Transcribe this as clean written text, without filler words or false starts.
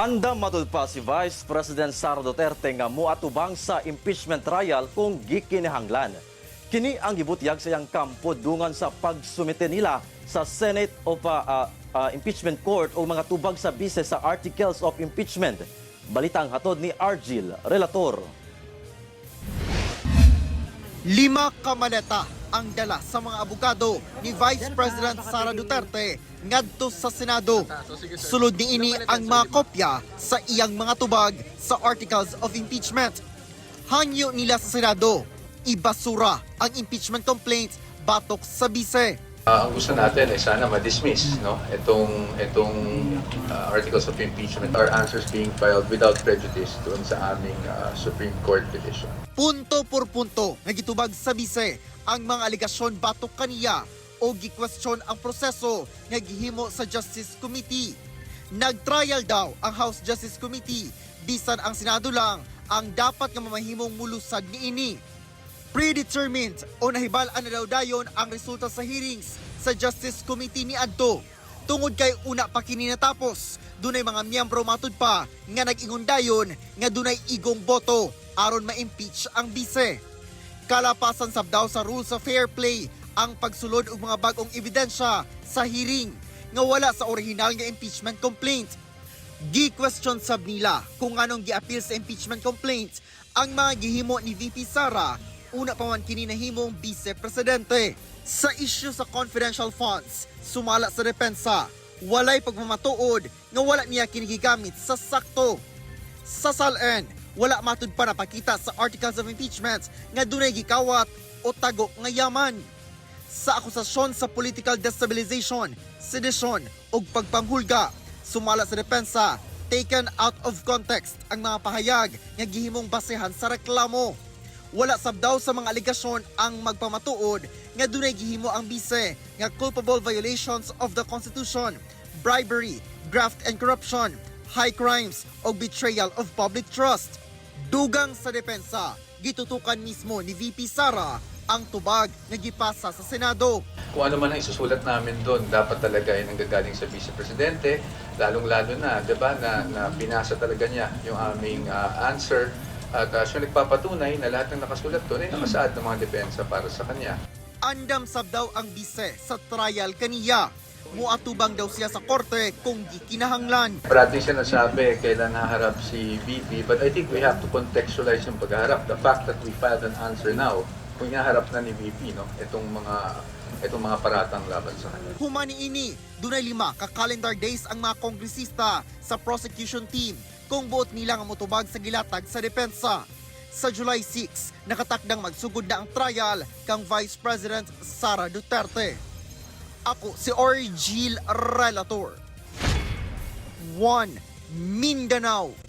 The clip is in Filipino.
Andam matud pa si Vice President Sara Duterte nga moatubang sa impeachment trial kung gikinahanglan. Kini ang gibutyag sa iyang kampo dungan sa pagsumite nila sa Senate of Impeachment Court o mga tubag sa bise sa Articles of Impeachment. Balitang hatod ni Argil, relator. 5 kamaleta ang dala sa mga abogado ni Vice President Sara Duterte ngadto sa Senado. Sulod niini ang mga kopya sa iyang mga tubag sa Articles of Impeachment. Hangyo nila sa Senado, ibasura ang impeachment complaint batok sa bise. Ang gusto natin ay sana ma-dismiss itong articles of impeachment, our answers being filed without prejudice doon sa aming Supreme Court petition. Punto por punto nagitubag sa bise ang mga aligasyon batok kaniya o gi-question ang proseso nga gihimo sa Justice Committee. Nag-trial daw ang House Justice Committee bisan ang Senado lang ang dapat nga mamahimong mulusad niini. Predetermined o nahibalaan na daw dayon ang resulta sa hearings sa Justice Committee ni adto. Tungod kay una pa kini natapos, dunay mga miyembro matud pa nga nag-ingon dayon nga dunay igong boto aron ma-impeach ang bise. Kalapasan sab daw sa rules of fair play ang pagsulod og mga bag-ong ebidensya sa hearing nga wala sa original nga impeachment complaint. Gi-question sab nila kung anong gi-appeal sa impeachment complaint ang mga gihimo ni VP Sara una pa man kini nahimong Vice Presidente. Sa issue sa confidential funds, sumala sa depensa, walay pagmamatuod nga wala niya kinigigamit sa sakto. Sa SALN, wala matud pa napakita sa Articles of Impeachment nga dunay gikawat o tago nga yaman. Sa akusasyon sa political destabilization, sedition o pagpanghulga, sumala sa depensa, taken out of context ang mga pahayag nga gihimong basehan sa reklamo. Wala sab daw sa mga aligasyon ang magpamatuod nga dunay gihimo ang bise nga culpable violations of the Constitution, bribery, graft and corruption, high crimes o betrayal of public trust. Dugang sa depensa, gitutukan mismo ni VP Sara ang tubag nga gipasa sa Senado. Kung ano man ang isusulat namin doon, dapat talaga ay nanggagaling sa Vice Presidente, lalong-lalo na, diba, na pinasa talaga niya yung aming answer. At siya nagpapatunay na lahat ng nakasulat doon ay nakasaad ng mga depensa para sa kanya. Andam sab daw ang bise sa trial kaniya. Muatubang daw siya sa korte kung gikinahanglan. Parating siya nasabi kailan haharap si VP, but I think we have to contextualize yung pagharap. The fact that we filed an answer now, kung inaharap na ni VP, itong mga paratang laban sa kanya. Humani ini, dunay 5 ka calendar days ang mga kongresista sa prosecution team kung buot nila nga motubag sa gilatag sa depensa. Sa July 6, nakatakdang magsugod na ang trial kang Vice President Sara Duterte. Ako si Argil, relator. 1 Mindanao.